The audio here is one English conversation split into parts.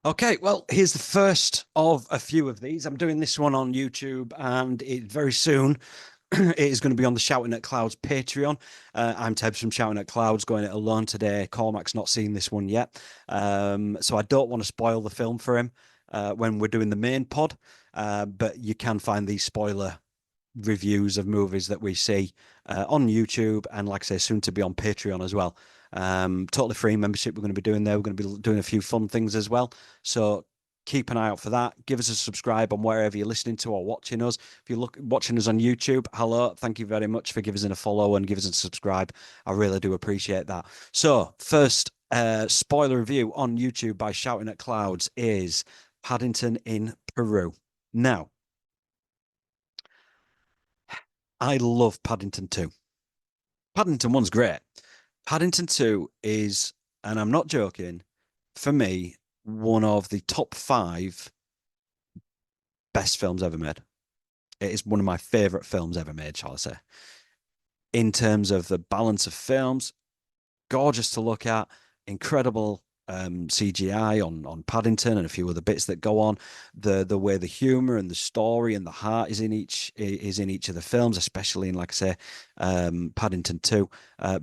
Okay, well, here's the first of a few of these. I'm doing this one on YouTube, and very soon it is going to be on the Shouting at Clouds Patreon. I'm Tebs from Shouting at Clouds, going it alone today. Cormac's not seen this one yet, so I don't want to spoil the film for him when we're doing the main pod. But you can find these spoiler reviews of movies that we see on YouTube, and like I say, soon to be on Patreon as well. Totally free membership we're going to be doing there. We're going to be doing a few fun things as well. So keep an eye out for that. Give us a subscribe on wherever you're listening to or watching us. If you're watching us on YouTube, hello, thank you very much for giving us a follow and give us a subscribe. I really do appreciate that. So first spoiler review on YouTube by Shouting at Clouds is Paddington in Peru. Now, I love Paddington 2. Paddington 1's great. Paddington 2 is, and I'm not joking, for me, one of the top five best films ever made. It is one of my favorite films ever made, shall I say. In terms of the balance of films, gorgeous to look at, incredible CGI on Paddington and a few other bits that go on. The way the humor and the story and the heart is in each of the films, especially in, like I say, Paddington 2.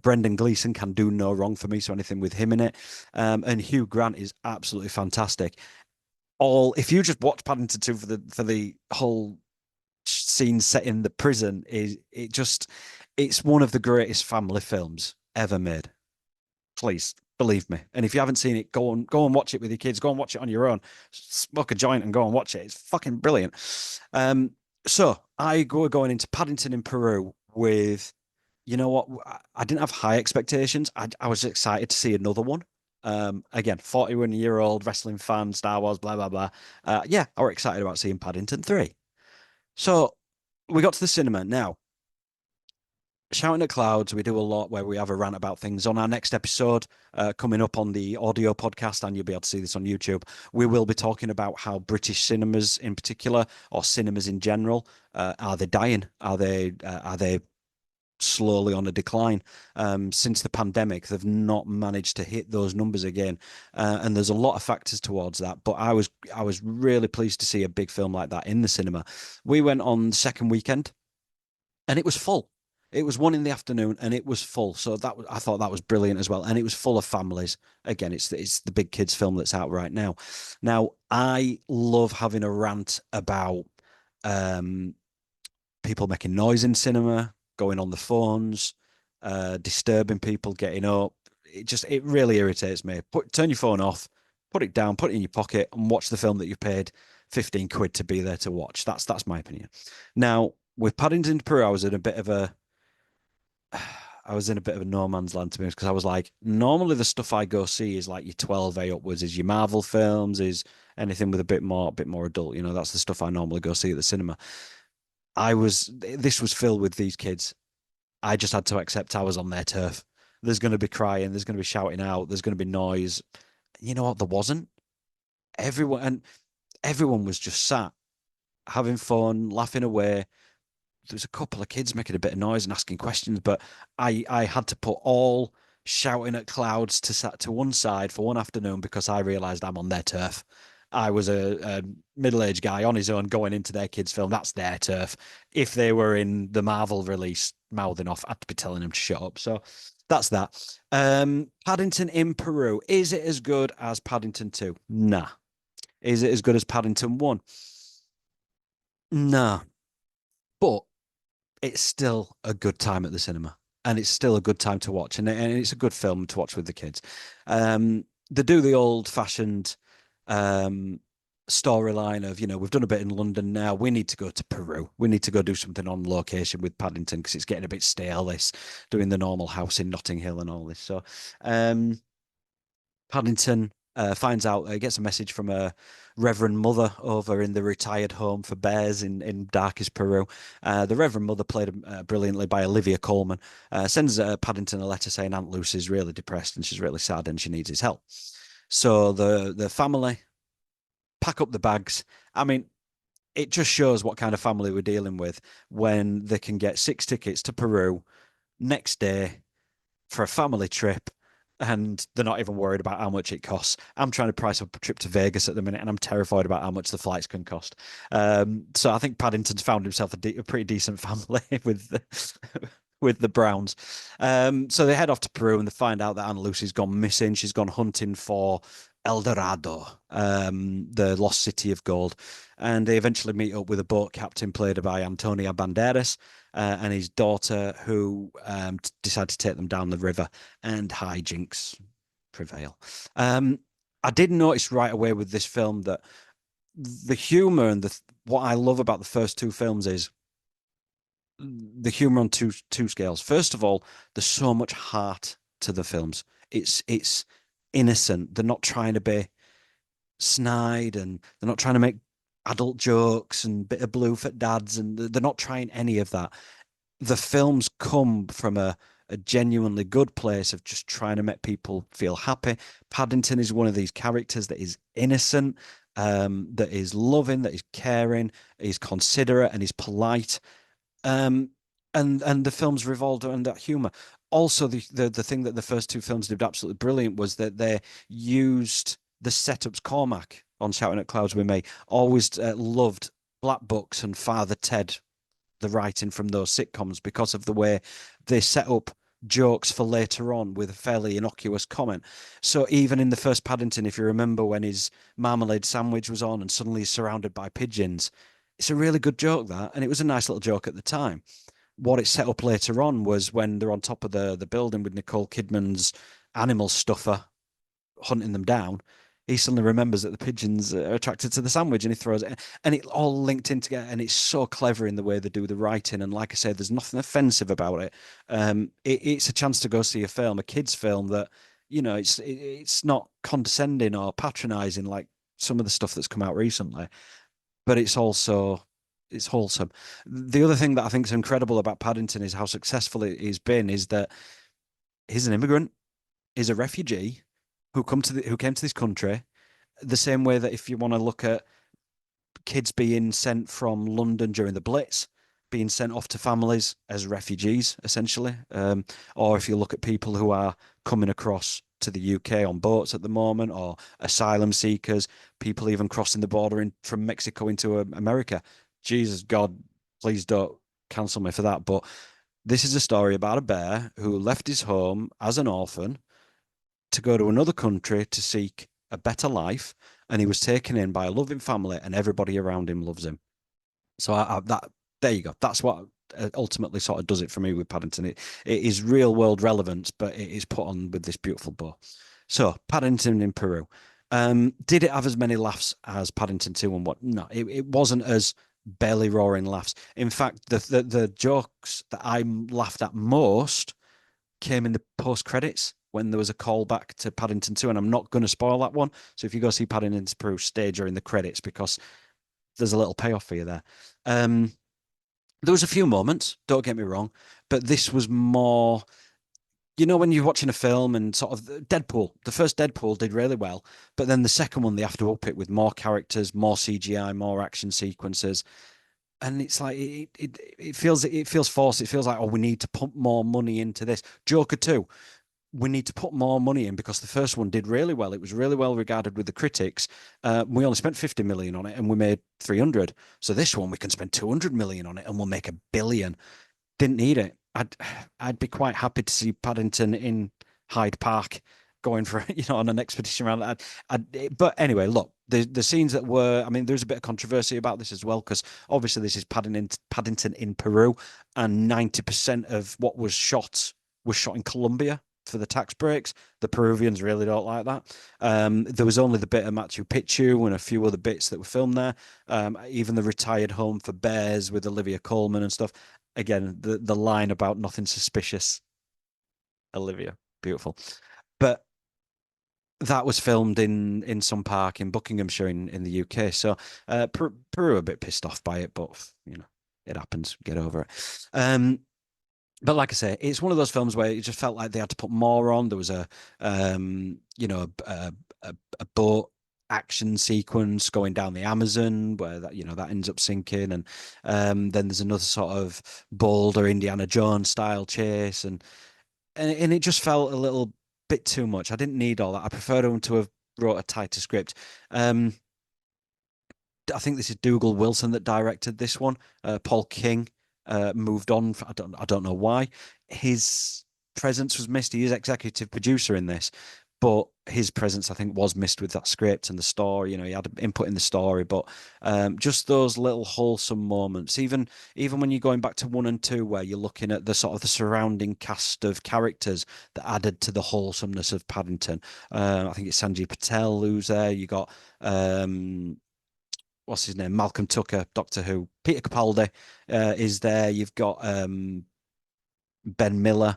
Brendan Gleeson can do no wrong for me, so anything with him in it. And Hugh Grant is absolutely fantastic. All if you just watch Paddington 2 for the whole scene set in the prison, it's one of the greatest family films ever made. Please believe me. And if you haven't seen it, go and watch it with your kids. Go and watch it on your own. Smoke a joint and go and watch it. It's fucking brilliant. So I go going into Paddington in Peru with, you know what? I didn't have high expectations. I was excited to see another one. Again, 41-year-old wrestling fan, Star Wars, blah blah blah. Yeah, I was excited about seeing Paddington 3. So we got to the cinema. Now, Shouting at Clouds, we do a lot where we have a rant about things. On our next episode, coming up on the audio podcast, and you'll be able to see this on YouTube, we will be talking about how British cinemas in particular, or cinemas in general, are they dying? Are they slowly on a decline? Since the pandemic, they've not managed to hit those numbers again, and there's a lot of factors towards that. But I was really pleased to see a big film like that in the cinema. We went on the second weekend, and it was full. It was 1 in the afternoon, and it was full. So I thought that was brilliant as well, and it was full of families. Again, it's the big kids film that's out right now. Now, I love having a rant about um, people making noise in cinema, going on the phones, disturbing people getting up. It really irritates me. Turn your phone off, put it down, put it in your pocket, and watch the film that you've paid 15 quid to be there to watch. That's my opinion. Now, with Paddington Peru, I was in a bit of a no man's land to be honest, because I was like, normally the stuff I go see is like your 12A upwards, is your Marvel films, is anything with a bit more adult. That's the stuff I normally go see at the cinema. This was filled with these kids. I just had to accept I was on their turf. There's going to be crying, there's going to be shouting out, there's going to be noise. You know what? There wasn't. Everyone was just sat having fun, laughing away. There's a couple of kids making a bit of noise and asking questions, but I had to put all Shouting at Clouds to one side for one afternoon because I realised I'm on their turf. I was a middle-aged guy on his own going into their kids' film. That's their turf. If they were in the Marvel release mouthing off, I'd be telling them to shut up. So that's that. Paddington in Peru. Is it as good as Paddington 2? Nah. Is it as good as Paddington 1? Nah. But it's still a good time at the cinema, and it's still a good time to watch, and it's a good film to watch with the kids. They do the old-fashioned um, storyline of, we've done a bit in London now. We need to go to Peru. We need to go do something on location with Paddington because it's getting a bit stale. This doing the normal house in Notting Hill and all this. So um, Paddington finds out, gets a message from a Reverend Mother over in the retired home for bears in darkest Peru. The Reverend Mother, played brilliantly by Olivia Colman, sends Paddington a letter saying Aunt Lucy's really depressed and she's really sad and she needs his help. So the family pack up the bags. I mean, it just shows what kind of family we're dealing with when they can get 6 tickets to Peru next day for a family trip, and they're not even worried about how much it costs. I'm trying to price up a trip to Vegas at the minute, and I'm terrified about how much the flights can cost. So I think Paddington's found himself a pretty decent family with with the Browns. So they head off to Peru and they find out that Aunt Lucy's gone missing. She's gone hunting for El Dorado, the lost city of gold. And they eventually meet up with a boat captain played by Antonio Banderas and his daughter, who decide to take them down the river, and hijinks prevail. Um, I did notice right away with this film that the humor and the what I love about the first two films is the humor on two scales. First of all, there's so much heart to the films. It's innocent. They're not trying to be snide, and they're not trying to make adult jokes and bit of blue for dads, and they're not trying any of that. The films come from a genuinely good place of just trying to make people feel happy. Paddington is one of these characters that is innocent, that is loving, that is caring, is considerate, and is polite. Um, and the films revolved around that humor. Also, the thing that the first two films did absolutely brilliant was that they used the setups. Cormac on Shouting at Clouds with Me always loved Black Books and Father Ted, the writing from those sitcoms, because of the way they set up jokes for later on with a fairly innocuous comment. So even in the first Paddington, if you remember when his marmalade sandwich was on and suddenly he's surrounded by pigeons, it's a really good joke, that, and it was a nice little joke at the time. What it set up later on was when they're on top of the building with Nicole Kidman's animal stuffer hunting them down. He suddenly remembers that the pigeons are attracted to the sandwich, and he throws it, and it all linked in together. And it's so clever in the way they do the writing. And like I said, there's nothing offensive about it. It's a chance to go see a film, a kids' film that, it's not condescending or patronizing like some of the stuff that's come out recently, but it's wholesome. The other thing that I think is incredible about Paddington is how successful it has been. Is that he's an immigrant, he's a refugee who came to this country the same way that if you want to look at kids being sent from London during the Blitz, being sent off to families as refugees, essentially, or if you look at people who are coming across to the UK on boats at the moment, or asylum seekers, people even crossing the border from Mexico into America. Jesus God, please don't cancel me for that. But this is a story about a bear who left his home as an orphan to go to another country to seek a better life, and he was taken in by a loving family, and everybody around him loves him. So that there you go. That's what ultimately sort of does it for me with Paddington. It is real world relevance, but it is put on with this beautiful bow. So Paddington in Peru. Did it have as many laughs as Paddington 2 and what? No, it wasn't as belly roaring laughs. In fact, the jokes that I laughed at most came in the post credits when there was a callback to Paddington 2, and I'm not going to spoil that one. So if you go see Paddington Peru, stay during the credits because there's a little payoff for you there. There was a few moments, don't get me wrong, but this was more, when you're watching a film and sort of Deadpool, the first Deadpool did really well, but then the second one, they have to up it with more characters, more CGI, more action sequences. And it's like it feels forced. It feels like, oh, we need to pump more money into this. Joker 2, we need to put more money in because the first one did really well. It was really well regarded with the critics. We only spent 50 million on it and we made 300. So this one we can spend 200 million on it and we'll make 1 billion. Didn't need it. I'd be quite happy to see Paddington in Hyde Park going for on an expedition around. But anyway, look, the scenes that were, I mean, there's a bit of controversy about this as well because obviously this is Paddington in Peru, and 90% of what was shot in Colombia for the tax breaks. The Peruvians really don't like that. There was only the bit of Machu Picchu and a few other bits that were filmed there. Even the retired home for bears with Olivia Colman and stuff. Again, the line about nothing suspicious, Olivia, beautiful. But that was filmed in some park in Buckinghamshire in the UK. So Peru a bit pissed off by it, but it happens. Get over it. But like I say, it's one of those films where it just felt like they had to put more on. There was a boat action sequence going down the Amazon where that ends up sinking, and then there's another sort of bolder Indiana Jones style chase, and it just felt a little bit too much. I didn't need all that. I preferred him to have wrote a tighter script. Um, I think this is Dougal Wilson that directed this one. Paul King moved on. I don't know why. His presence was missed. He is executive producer in this, but his presence, I think, was missed with that script and the story. You know, he had input in the story, but just those little wholesome moments. Even when you're going back to one and two, where you're looking at the sort of the surrounding cast of characters that added to the wholesomeness of Paddington. I think it's Sanjay Patel who's there. You got what's his name? Malcolm Tucker, Doctor Who. Peter Capaldi is there. You've got Ben Miller,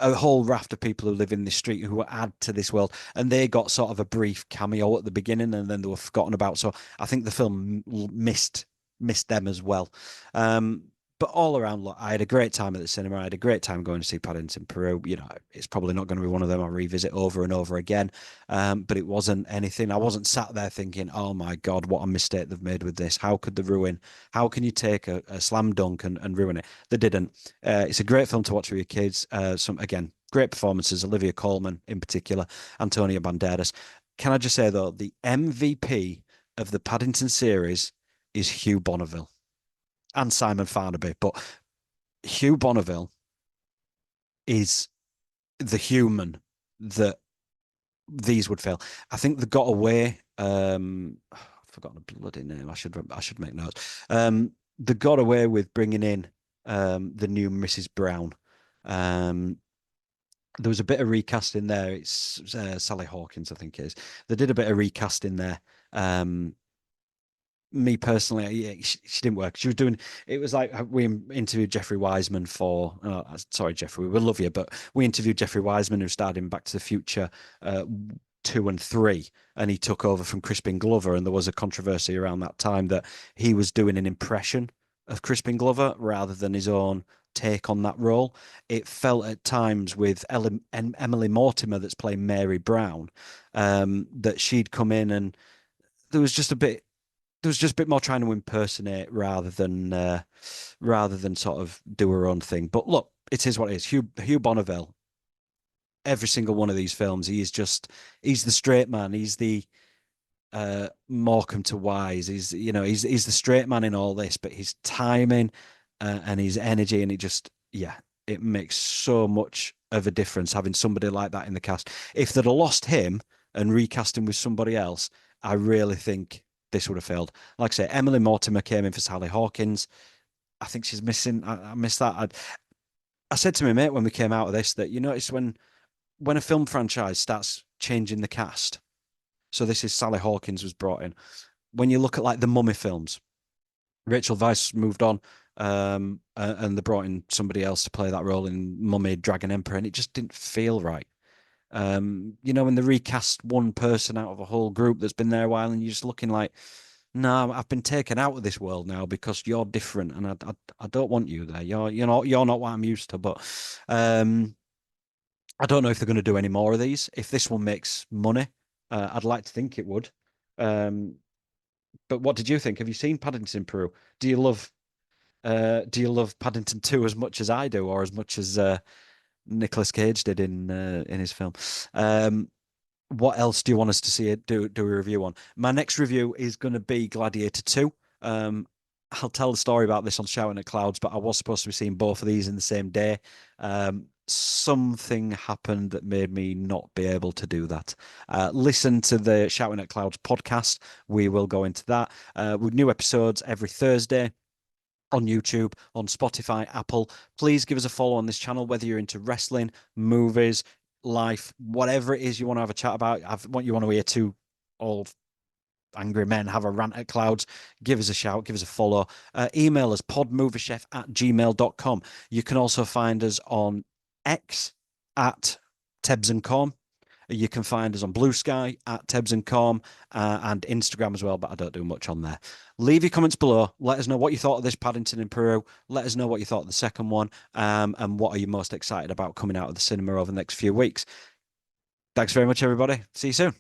a whole raft of people who live in this street who add to this world, and they got sort of a brief cameo at the beginning, and then they were forgotten about. So I think the film missed them as well. But all around, look, I had a great time at the cinema. I had a great time going to see Paddington, Peru. You know, it's probably not going to be one of them I revisit over and over again. But it wasn't anything. I wasn't sat there thinking, "Oh my God, what a mistake they've made with this. How could they ruin? How can you take a slam dunk and ruin it?" They didn't. It's a great film to watch with your kids. Some again, great performances. Olivia Colman in particular, Antonio Banderas. Can I just say though, the MVP of the Paddington series is Hugh Bonneville and Simon Farnaby, but Hugh Bonneville is the human that these would fail. I think they got away. I've forgotten a bloody name. I should make notes. They got away with bringing in the new Mrs. Brown. Um, there was a bit of recasting there. It's Sally Hawkins, I think it is. They did a bit of recasting there. Me personally, yeah, she didn't work. She was doing it was like we interviewed Jeffrey Wiseman for sorry, Jeffrey, we love you, but we interviewed Jeffrey Wiseman who starred in Back to the Future 2 and 3, and he took over from Crispin Glover, and there was a controversy around that time that he was doing an impression of Crispin Glover rather than his own take on that role. It felt at times with Emily Mortimer that's playing Mary Brown, that she'd come in and there was just a bit more trying to impersonate rather than sort of do her own thing. But look, it is what it is. Hugh Bonneville, every single one of these films, he's the straight man. He's the Morecambe to Wise. He's the straight man in all this, but his timing and his energy, and it makes so much of a difference having somebody like that in the cast. If they'd have lost him and recast him with somebody else, I really think this would have failed. Like I say, Emily Mortimer came in for Sally Hawkins. I think she's missing. I missed that. I said to my mate when we came out of this that you notice when a film franchise starts changing the cast. So this is Sally Hawkins was brought in. When you look at like the Mummy films, Rachel Weisz moved on, and they brought in somebody else to play that role in Mummy, Dragon Emperor, and it just didn't feel right. When they recast one person out of a whole group that's been there a while, and you're just looking like, no, I've been taken out of this world now because you're different, and I don't want you there. You're not what I'm used to. But I don't know if they're going to do any more of these. If this one makes money, I'd like to think it would. Um, but what did you think? Have you seen Paddington Peru? Do you love Paddington 2 as much as I do, or as much as Nicolas Cage did in his film? What else do you want us to see do a review on? My next review is going to be Gladiator 2. I'll tell the story about this on Shouting at Clouds, but I was supposed to be seeing both of these in the same day. Something happened that made me not be able to do that. Listen to the Shouting at Clouds podcast. We will go into that with new episodes every Thursday on YouTube, on Spotify, Apple. Please give us a follow on this channel, whether you're into wrestling, movies, life, whatever it is you want to have a chat about. You want to hear two old angry men have a rant at Clouds, give us a shout, give us a follow. Email us podmoviechef@gmail.com. You can also find us on X at Tebs and Com. You can find us on Blue Sky at Tebs and Com, and Instagram as well, but I don't do much on there. Leave your comments below. Let us know what you thought of this Paddington in Peru. Let us know what you thought of the second one, and what are you most excited about coming out of the cinema over the next few weeks. Thanks very much, everybody. See you soon.